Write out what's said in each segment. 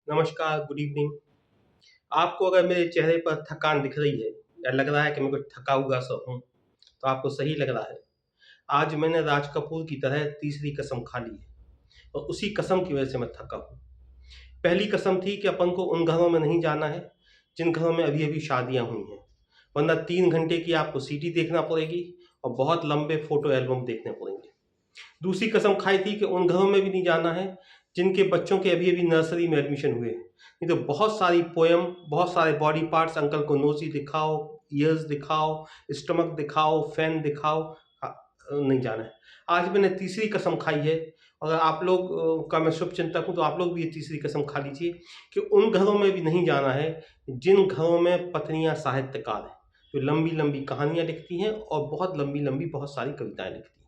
नमस्कार, good evening. आपको अगर मेरे चेहरे पर थकान दिख रही है या लग रहा है कि मैं कुछ थका हुआ सा हूँ, तो आपको सही लग रहा है। आज मैंने राज कपूर की तरह तीसरी कसम खा ली है और उसी कसम की वजह से मैं थका हूँ। पहली कसम थी कि अपन को उन घरों में नहीं जाना है, जिन घरों में अभी-अभी शादियाँ हुई हैं, वरना 3 घंटे की आपको सीडी देखना पड़ेगी और बहुत लंबे फ़ोटो एल्बम देखने पड़ेंगे। दूसरी कसम खाई थी कि उन घरों में भी नहीं जाना है जिनके बच्चों के अभी अभी नर्सरी में एडमिशन हुए हैं। नहीं तो बहुत सारी पोयम, बहुत सारे बॉडी पार्ट्स, अंकल को नोज़ी दिखाओ, ईयर्स दिखाओ, स्टमक दिखाओ, फैन दिखाओ, नहीं जाना है। आज मैंने तीसरी कसम खाई है और आप लोग का मैं शुभचिंतक हूँ, तो आप लोग भी ये तीसरी कसम खा लीजिए कि उन घरों में भी नहीं जाना है जिन घरों में पत्नियाँ साहित्यकार हैं, जो लंबी लंबी कहानियाँ लिखती हैं और बहुत लंबी लंबी बहुत सारी कविताएं लिखती हैं।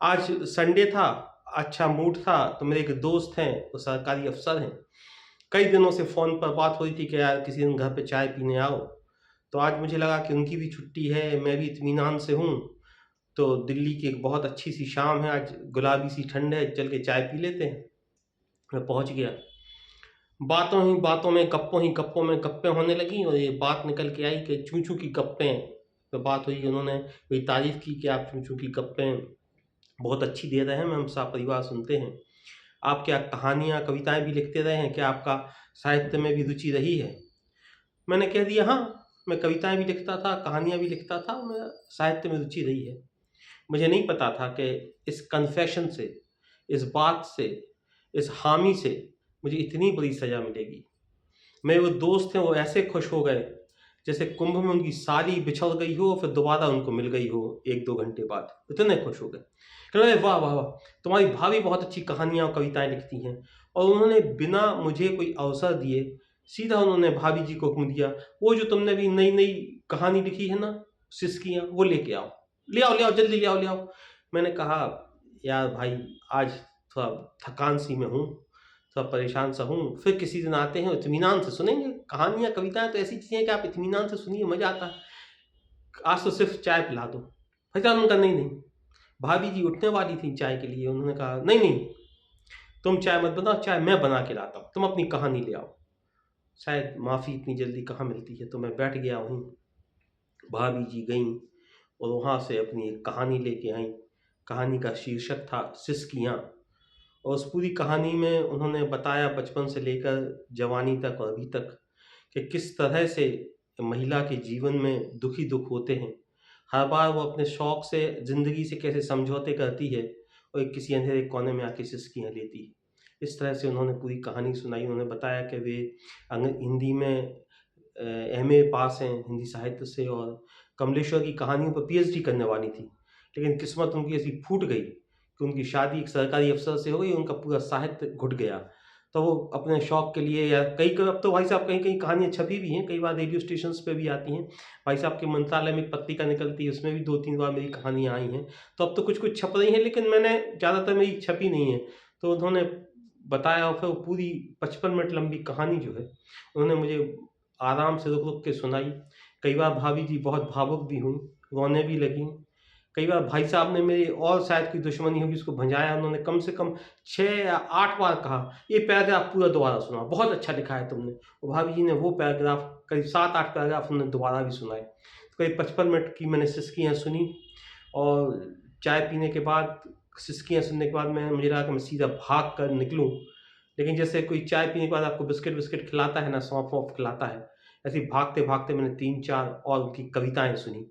आज संडे था, अच्छा मूड था, तो मेरे एक दोस्त हैं, वो सरकारी अफ़सर हैं। कई दिनों से फ़ोन पर बात हो रही थी कि यार किसी दिन घर पे चाय पीने आओ। तो आज मुझे लगा कि उनकी भी छुट्टी है, मैं भी इत्मीनान से हूँ, तो दिल्ली की एक बहुत अच्छी-सी शाम है, आज गुलाबी-सी ठंड है, चल के चाय पी लेते हैं। मैं पहुँच गया। बातों ही बातों में, गप्पों ही गप्पों में गप्पें होने लगीं और ये बात निकल के आई कि चूँ-चूँ की गप्पें पे बात हुई। उन्होंने मेरी तारीफ़ की कि आप चूँ-चूँ की गप्पें बहुत अच्छी दे रहे हैं, हम सब परिवार सुनते हैं। आप क्या कहानियाँ, कविताएँ भी लिखते रहे हैं? क्या आपका साहित्य में भी रुचि रही है? मैंने कह दिया हाँ, मैं कविताएँ भी लिखता था, कहानियाँ भी लिखता था, मैं साहित्य में रुचि रही है। मुझे नहीं पता था कि इस कन्फेशन से, इस बात से, इस हामी से मुझे इतनी बड़ी सज़ा मिलेगी। मेरे वो दोस्त हैं, वो ऐसे खुश हो गए, जैसे कुंभ में उनकी साली बिछड़ गई हो, फिर दोबारा उनको मिल गई हो 1-2 घंटे बाद। इतने खुश हो गए। कह रहे वाह, वाह, वाह! तुम्हारी भाभी बहुत अच्छी कहानियाँ और कविताएँ लिखती हैं। और उन्होंने बिना मुझे कोई अवसर दिए, सीधा उन्होंने भाभी जी को हुक्म दिया, वो जो तुमने अभी नई-नई कहानी लिखी है ना, सिसकियाँ, वो लेके आओ। ले आओ, ले आओ, जल्दी ले आओ, ले आओ। मैंने कहा, यार भाई, आज थोड़ा थकान-सी में हूँ, थोड़ा परेशान सा हूँ, फिर किसी दिन आते हैं, इत्मीनान से सुनेंगे। कहानियाँ, कविताएँ तो ऐसी चीज़ें हैं कि आप इत्मीनान से सुनिए, मज़ा आता है। आज तो सिर्फ़ चाय पिला दो। फैज़ान उनका नहीं, नहीं। भाभी जी उठने वाली थीं चाय के लिए, उन्होंने कहा, "नहीं, नहीं, तुम चाय मत बनाओ, चाय मैं बना के लाता हूँ, तुम अपनी कहानी ले आओ।" शायद माफ़ी इतनी जल्दी कहाँ मिलती है, तो मैं बैठ गया वहीं। भाभी जी गईं और वहाँ से अपनी एक कहानी लेके आईं। कहानी का शीर्षक था सिसकियाँ। और उस पूरी कहानी में उन्होंने बताया बचपन से लेकर जवानी तक और अभी तक कि किस तरह से महिला के जीवन में दुख ही दुख होते हैं। हर बार वो अपने शौक से, ज़िंदगी से कैसे समझौते करती है और एक किसी अंधेरे कोने में आके सिसकियाँ लेती है। इस तरह से उन्होंने पूरी कहानी सुनाई। उन्होंने बताया कि वे हिंदी में एमए पास हैं हिंदी साहित्य से और कमलेश्वर की कहानियों पर पीएचडी करने वाली थी। लेकिन किस्मत उनकी ऐसी फूट गई कि उनकी शादी एक सरकारी अफ़सर से हो गई, उनका पूरा साहित्य घुट गया। तो वो अपने शौक के लिए या कई क अब तो भाई साहब कहीं-कहीं कहानियाँ छपी भी हैं, कई बार रेडियो स्टेशंस पे भी आती हैं। भाई साहब के मंत्रालय में एक पत्रिका निकलती है, उसमें भी 2-3 बार मेरी कहानियाँ आई हैं। तो अब तो कुछ-कुछ छप रही हैं, लेकिन मैंने ज़्यादातर मेरी छपी नहीं है। तो उन्होंने बताया और फिर वो पूरी 55 मिनट लंबी कहानी जो है, उन्होंने मुझे आराम से रुक-रुक के सुनाई। कई बार भाभी जी बहुत भावुक भी हुईं, रोने भी लगीं। कई बार भाई साहब ने मेरी और शायद कोई दुश्मनी होगी उसको भंजाया, उन्होंने कम से कम 6 या 8 बार कहा, "ये पैराग्राफ पूरा दोबारा सुनाओ, बहुत अच्छा लिखा है तुमने।" और भाभी जी ने वो पैराग्राफ करीब 7-8 पैराग्राफ उन्होंने दोबारा भी सुनाए। तो करीब 55 मिनट की मैंने सिसकियाँ सुनी और चाय पीने के बाद, सिसकियाँ सुनने के बाद मुझे लगा कि मैं सीधा भाग कर निकलूँ। लेकिन जैसे कोई चाय पीने के बाद आपको बिस्किट-विस्किट खिलाता है ना, सौंफ-वौंफ खिलाता है, ऐसे ही भागते-भागते मैंने 3-4 और उनकी कविताएँ सुनी।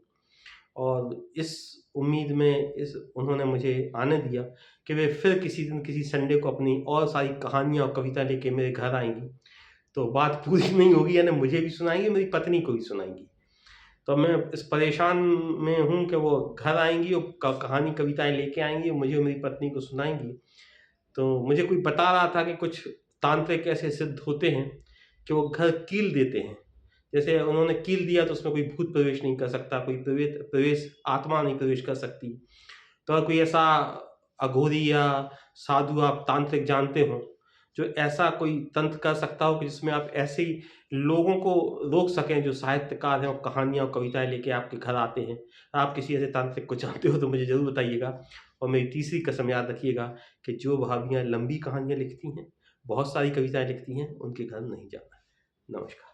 और इस उम्मीद में इस उन्होंने मुझे आने दिया कि वे फिर किसी दिन किसी संडे को अपनी और सारी कहानियाँ और कविता लेके मेरे घर आएँगी। तो बात पूरी नहीं होगी, यानी मुझे भी सुनाएँगी, मेरी पत्नी को भी सुनाएँगी। तो मैं इस परेशान में हूँ कि वो घर आएँगी और कहानी कविताएँ लेके आएँगी और मुझे और मेरी पत्नी को सुनाएँगी। तो मुझे कोई बता रहा था कि कुछ तांत्रिक ऐसे सिद्ध होते हैं कि वो घर कील देते हैं। जैसे उन्होंने कील दिया तो उसमें कोई भूत प्रवेश नहीं कर सकता, कोई प्रवेश आत्मा नहीं प्रवेश कर सकती। तो अगर कोई ऐसा अघोरी या साधु आप तांत्रिक जानते हो, जो ऐसा कोई तंत्र कर सकता हो कि जिसमें आप ऐसे ही लोगों को रोक सकें जो साहित्यकार हैं और कहानियाँ और कविताएँ लेके आपके घर आते हैं। आप किसी ऐसे तांत्रिक को जानते हो तो मुझे ज़रूर बताइएगा। और मेरी तीसरी कसम याद रखिएगा कि जो भाभियाँ लंबी कहानियाँ लिखती हैं, बहुत सारी कविताएँ लिखती हैं, उनके घर नहीं जाना। नमस्कार।